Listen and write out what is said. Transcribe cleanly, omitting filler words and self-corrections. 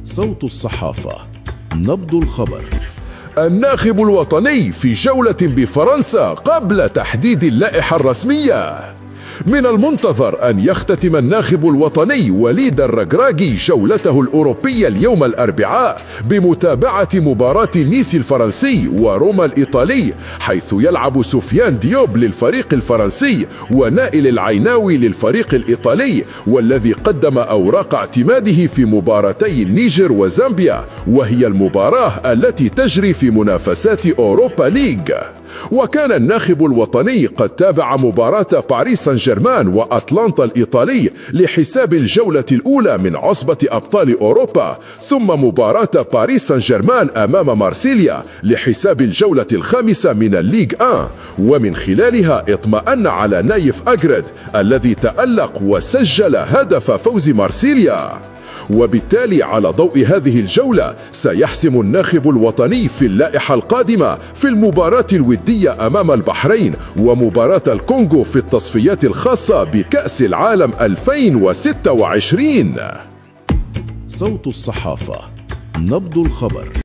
صوت الصحافة، نبض الخبر. الناخب الوطني في جولة بفرنسا قبل تحديد اللائحة الرسمية. من المنتظر أن يختتم الناخب الوطني وليد الركراكي جولته الأوروبية اليوم الأربعاء بمتابعة مباراة نيس الفرنسي وروما الإيطالي، حيث يلعب سفيان ديوب للفريق الفرنسي ونائل العيناوي للفريق الإيطالي، والذي قدم أوراق اعتماده في مباراتي النيجر وزامبيا، وهي المباراة التي تجري في منافسات أوروبا ليج. وكان الناخب الوطني قد تابع مباراة باريس سان جيرمان وأتلانتا الإيطالي لحساب الجولة الأولى من عصبة أبطال أوروبا، ثم مباراة باريس سان جيرمان أمام مارسيليا لحساب الجولة الخامسة من الليج 1، ومن خلالها اطمأن على نايف أجرد الذي تألق وسجل هدف فوز مارسيليا. وبالتالي على ضوء هذه الجولة سيحسم الناخب الوطني في اللائحة القادمة في المباراة الودية أمام البحرين ومباراة الكونغو في التصفيات الخاصة بكأس العالم 2026. صوت الصحافة، نبض الخبر.